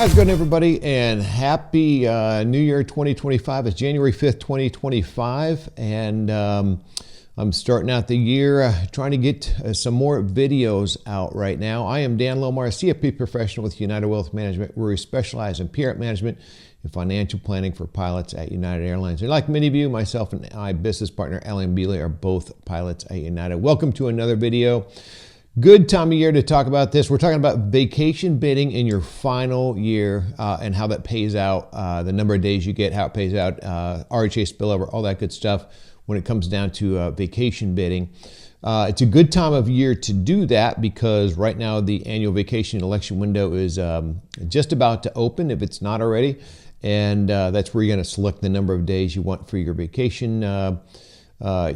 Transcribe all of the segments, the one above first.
How's it going, everybody? And happy New Year 2025. It's January 5th, 2025. And I'm starting out the year trying to get some more videos out right now. I am Dan Lomar, a CFP professional with United Wealth Management, where we specialize in payout management and financial planning for pilots at United Airlines. And like many of you, myself and my business partner, Alan Bealey, are both pilots at United. Welcome to another video. Good time of year to talk about this. We're talking about vacation bidding in your final year and how that pays out, the number of days you get, how it pays out, RHA spillover, all that good stuff when it comes down to vacation bidding. It's a good time of year to do that because right now the annual vacation election window is just about to open, if it's not already. And that's where you're going to select the number of days you want for your vacation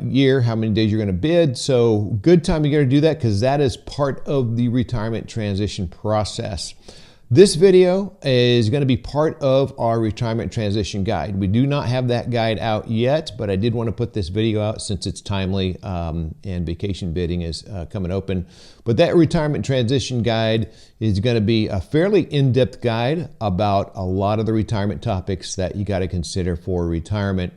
year, how many days you're going to bid. So good time you're going to do that because that is part of the retirement transition process. This video is going to be part of our retirement transition guide. We do not have that guide out yet, but I did want to put this video out since it's timely and vacation bidding is coming open. But that retirement transition guide is going to be a fairly in-depth guide about a lot of the retirement topics that you got to consider for retirement.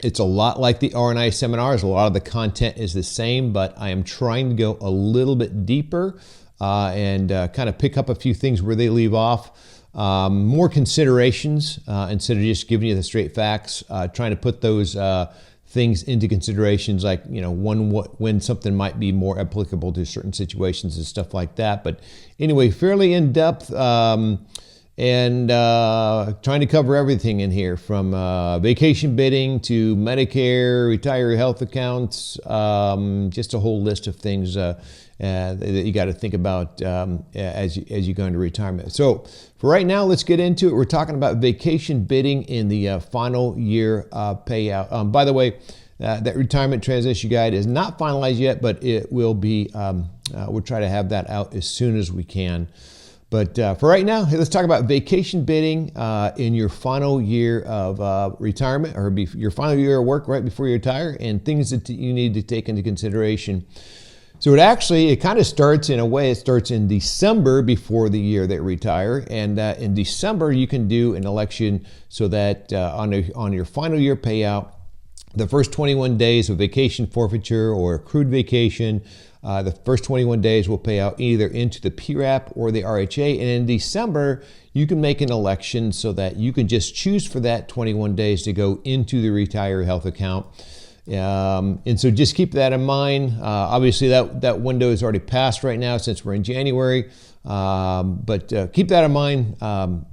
It's a lot like the R&I seminars. A lot of the content is the same, but I am trying to go a little bit deeper and kind of pick up a few things where they leave off. More considerations instead of just giving you the straight facts, trying to put those things into considerations like, you know, when something might be more applicable to certain situations and stuff like that. But anyway, fairly in-depth. And trying to cover everything in here from vacation bidding to Medicare, retiree health accounts, just a whole list of things that you got to think about as you go into retirement. So for right now, let's get into it. We're talking about vacation bidding in the final year payout. By the way, that retirement transition guide is not finalized yet, but it will be. We'll try to have that out as soon as we can. But for right now, let's talk about vacation bidding in your final year of retirement or your final year of work right before you retire and things that you need to take into consideration. So it kind of starts in a way, it starts in December before the year that you retire. And in December, you can do an election so that on your final year payout, the first 21 days of vacation forfeiture or accrued vacation, the first 21 days will pay out either into the PRAP or the RHA. And in December, you can make an election so that you can just choose for that 21 days to go into the retiree health account. And so just keep that in mind. Obviously, that window is already passed right now since we're in January. But keep that in mind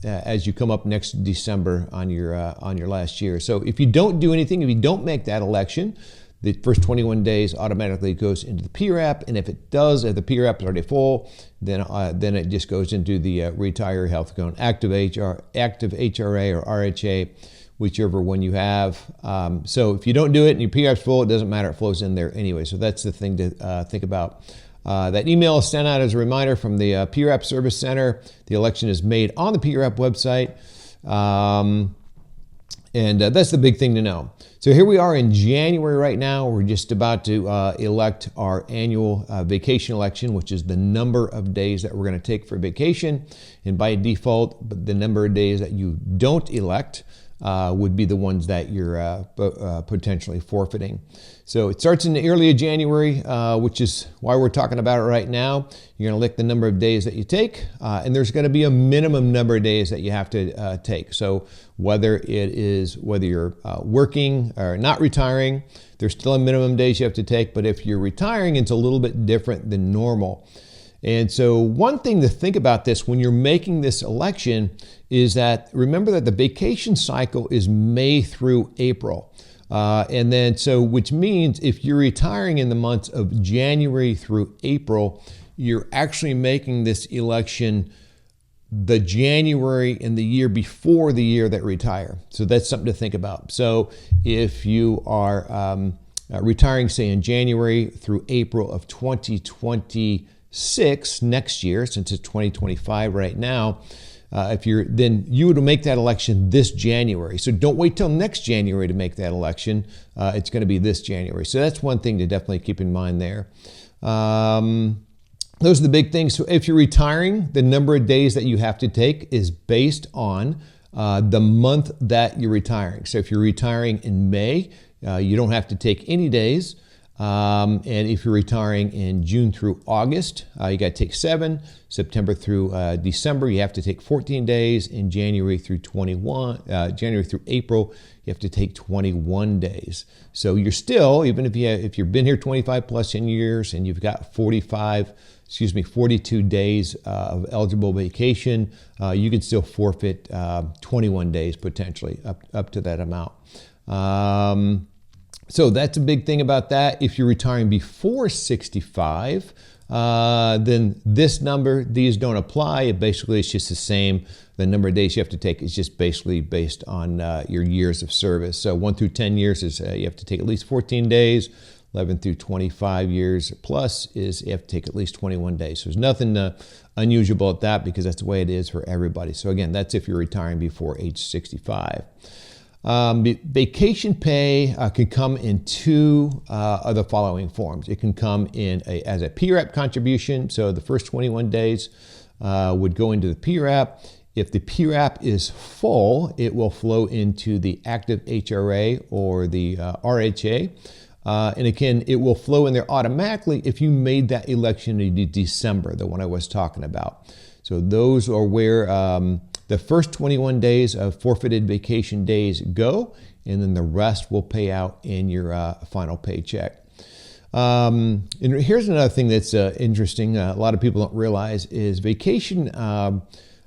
as you come up next December on your last year. So if you don't do anything, if you don't make that election, the first 21 days automatically goes into the PRAP, and if the PRAP is already full, then it just goes into the retiree health account, active HRA or RHA, whichever one you have. So if you don't do it and your PRAP's full, it doesn't matter; it flows in there anyway. So that's the thing to think about. That email is sent out as a reminder from the PRAP Service Center. The election is made on the PRAP website. And that's the big thing to know. So here we are in January right now. We're just about to elect our annual vacation election, which is the number of days that we're going to take for vacation. And by default, the number of days that you don't elect would be the ones that you're potentially forfeiting. So it starts in the early of January, which is why we're talking about it right now. You're going to elect the number of days that you take, and there's going to be a minimum number of days that you have to take. So whether you're working or not retiring, there's still a minimum days you have to take. But if you're retiring, it's a little bit different than normal. And so one thing to think about this when you're making this election is that remember that the vacation cycle is May through April. And then which means if you're retiring in the months of January through April, you're actually making this election the January in the year before the year that retire. So that's something to think about. So if you are retiring, say in January through April of 2026 next year, since it's 2025 right now, then you would make that election this January. So don't wait till next January to make that election. It's going to be this January. So that's one thing to definitely keep in mind there. those are the big things. So if you're retiring, the number of days that you have to take is based on the month that you're retiring. So if you're retiring in May, you don't have to take any days. And if you're retiring in June through August, you got to take 7. September through December, you have to take 14 days. In January through April, you have to take 21 days. So you're still, even if you've been here 25 plus years and you've got 42 days of eligible vacation, you can still forfeit 21 days potentially up to that amount. So that's a big thing about that. If you're retiring before 65, then these don't apply. It's just the same. The number of days you have to take is just basically based on your years of service. So 1 through 10 years is you have to take at least 14 days. 11 through 25 years plus is you have to take at least 21 days. So there's nothing unusual at that because that's the way it is for everybody. So again, that's if you're retiring before age 65. Vacation pay can come in two of the following forms. It can come in as a PRAP contribution. So the first 21 days would go into the PRAP. If the PRAP is full, it will flow into the active HRA or the RHA. And again, it will flow in there automatically if you made that election in December, the one I was talking about. So those are where the first 21 days of forfeited vacation days go, and then the rest will pay out in your final paycheck. And here's another thing that's interesting, a lot of people don't realize, is vacation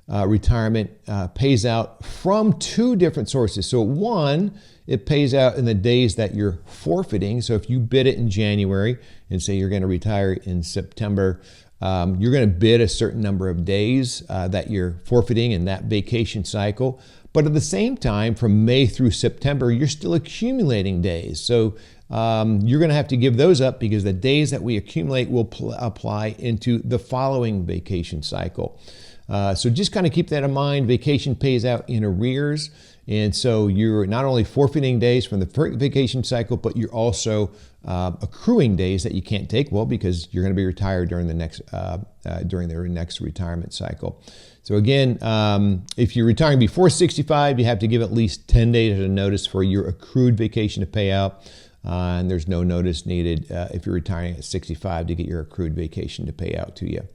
retirement pays out from 2 different sources. So one, it pays out in the days that you're forfeiting. So if you bid it in January and say you're going to retire in September, you're going to bid a certain number of days that you're forfeiting in that vacation cycle. But at the same time, from May through September, you're still accumulating days. So you're going to have to give those up because the days that we accumulate will apply into the following vacation cycle. So just kind of keep that in mind. Vacation pays out in arrears. And so you're not only forfeiting days from the vacation cycle, but you're also accruing days that you can't take, well, because you're going to be retired during the next retirement cycle. So again, if you're retiring before 65, you have to give at least 10 days of notice for your accrued vacation to pay out. And there's no notice needed if you're retiring at 65 to get your accrued vacation to pay out to you.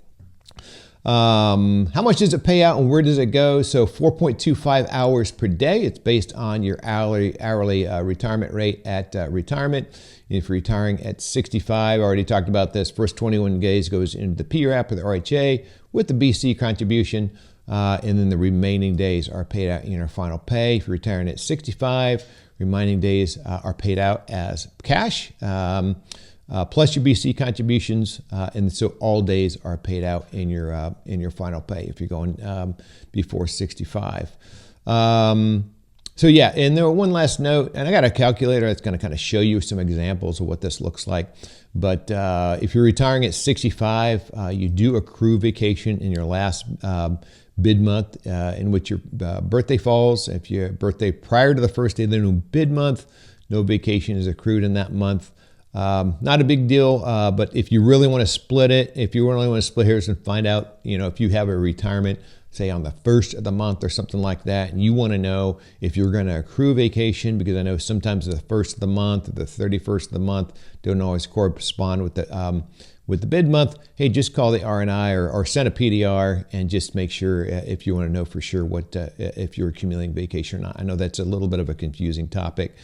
How much does it pay out and where does it go? So 4.25 hours per day. It's based on your hourly retirement rate at retirement. If you're retiring at 65, I already talked about this, first 21 days goes into the PRAP or the RHA with the BC contribution, and then the remaining days are paid out in your final pay. If you're retiring at 65, remaining days are paid out as cash. Plus your BC contributions, and so all days are paid out in your final pay if you're going before 65. So yeah, and there one last note, and I got a calculator that's going to kind of show you some examples of what this looks like. But if you're retiring at 65, you do accrue vacation in your last bid month in which your birthday falls. If your birthday prior to the first day of the new bid month, no vacation is accrued in that month. Not a big deal, but if you really want to split it, if you really want to split hairs and find out, if you have a retirement, say on the first of the month or something like that, and you want to know if you're going to accrue vacation, because I know sometimes the first of the month or the 31st of the month don't always correspond with the bid month. Hey, just call the RNI or send a PDR and just make sure if you want to know for sure if you're accumulating vacation or not. I know that's a little bit of a confusing topic.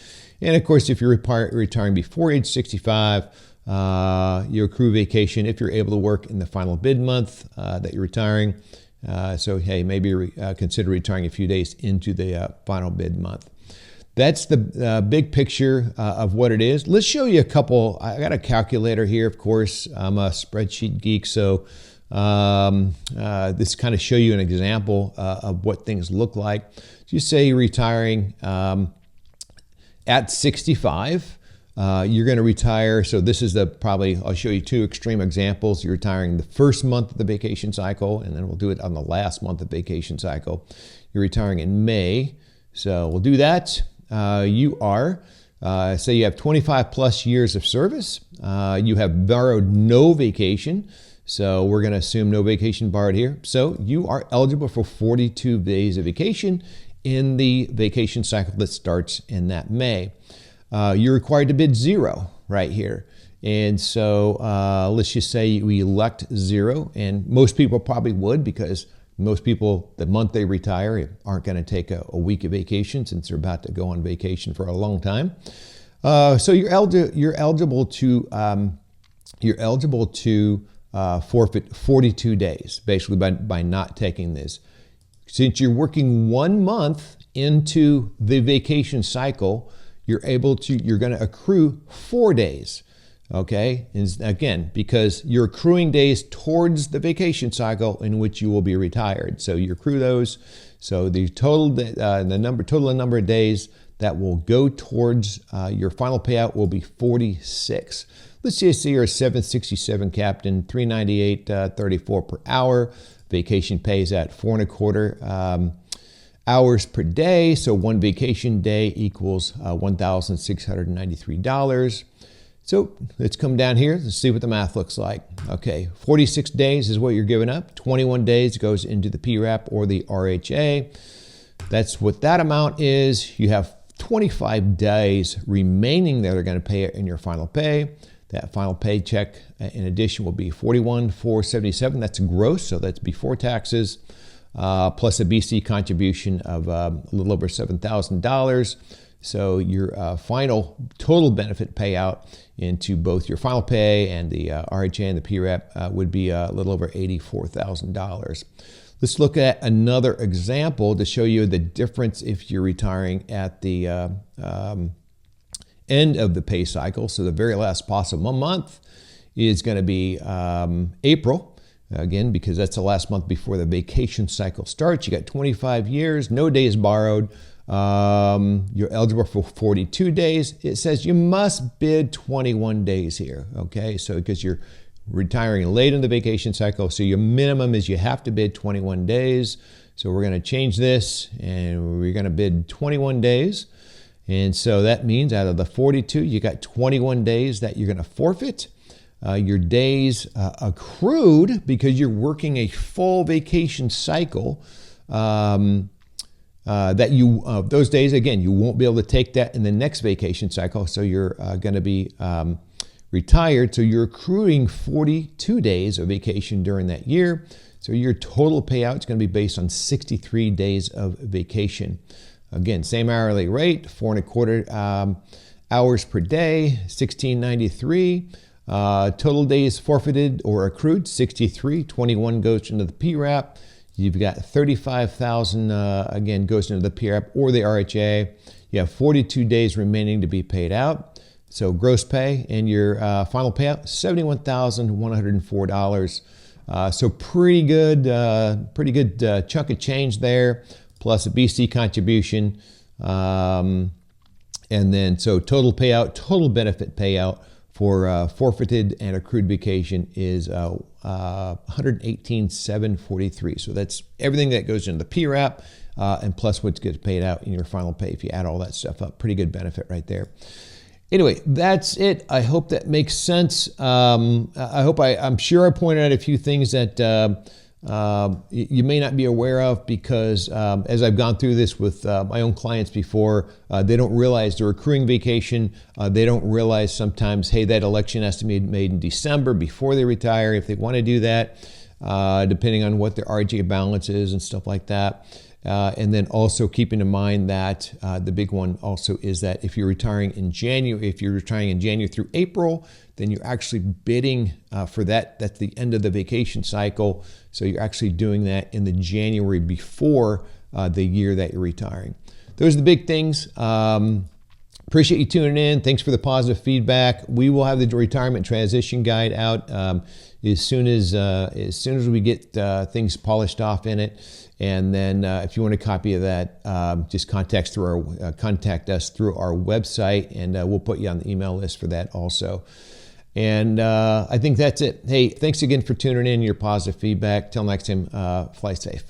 And of course, if you're retiring before age 65, you accrue vacation if you're able to work in the final bid month that you're retiring. So hey, maybe consider retiring a few days into the final bid month. That's the big picture of what it is. Let's show you a couple. I got a calculator here, of course. I'm a spreadsheet geek, so this kind of show you an example of what things look like. So you say you're retiring at 65. You're going to retire. So this is I'll show you 2 extreme examples. You're retiring the first month of the vacation cycle, and then we'll do it on the last month of vacation cycle. You're retiring in May. So we'll do that. You are, say you have 25 plus years of service. You have borrowed no vacation. So we're going to assume no vacation borrowed here. So you are eligible for 42 days of vacation in the vacation cycle that starts in that May. You're required to bid 0 right here. And so let's just say we elect 0, and most people probably would, because most people, the month they retire, aren't going to take a week of vacation since they're about to go on vacation for a long time. So you're eligible to forfeit 42 days, basically by not taking this. Since you're working 1 month into the vacation cycle, you're going to accrue 4 days. Okay, and again, because you're accruing days towards the vacation cycle in which you will be retired. So you accrue those. So the total number of days that will go towards your final payout will be 46. Let's just say you're a 767 captain, $398.34 per hour. Vacation pays at 4.25 hours per day. So one vacation day equals $1,693. So let's come down here. Let's see what the math looks like. Okay, 46 days is what you're giving up. 21 days goes into the PRAP or the RHA. That's what that amount is. You have 25 days remaining that are going to pay it in your final pay. That final paycheck, in addition, will be $41,477. That's gross, so that's before taxes, plus a BC contribution of a little over $7,000. So your final total benefit payout into both your final pay and the RHA and the PRAP would be a little over $84,000. Let's look at another example to show you the difference if you're retiring at the end of the pay cycle. So the very last possible month is going to be April. Again, because that's the last month before the vacation cycle starts. You got 25 years, no days borrowed. You're eligible for 42 days. It says you must bid 21 days here, okay? So because you're retiring late in the vacation cycle, so your minimum is you have to bid 21 days. So we're going to change this, and we're going to bid 21 days. And so that means out of the 42, you got 21 days that you're going to forfeit. Your days accrued, because you're working a full vacation cycle, those days, again, you won't be able to take that in the next vacation cycle. So you're going to be retired. So you're accruing 42 days of vacation during that year. So your total payout is going to be based on 63 days of vacation. Again, same hourly rate, 4.25 hours per day, $16.93. Total days forfeited or accrued, 63. 21 goes into the PRAP. You've got 35,000 again goes into the PRAP or the RHA. You have 42 days remaining to be paid out. So gross pay and your final payout, $71,104. So pretty good chunk of change there, plus a BC contribution, and then so total payout, total benefit payout for forfeited and accrued vacation is $118,743. So that's everything that goes into the PRAP and plus what gets paid out in your final pay if you add all that stuff up. Pretty good benefit right there. Anyway, that's it. I hope that makes sense. I'm sure I pointed out a few things that you may not be aware of, because as I've gone through this with my own clients before, they don't realize they're accruing vacation. They don't realize sometimes, hey, that election has to be made in December before they retire if they want to do that, depending on what their RJ balance is and stuff like that. And then also keeping in mind that the big one also is that if you're retiring in January, through April, then you're actually bidding for that. That's the end of the vacation cycle. So you're actually doing that in the January before the year that you're retiring. Those are the big things. Appreciate you tuning in. Thanks for the positive feedback. We will have the retirement transition guide out as soon as we get things polished off in it. And then if you want a copy of that, just contact us through our website, and we'll put you on the email list for that also. And I think that's it. Hey, thanks again for tuning in, your positive feedback. Till next time, fly safe.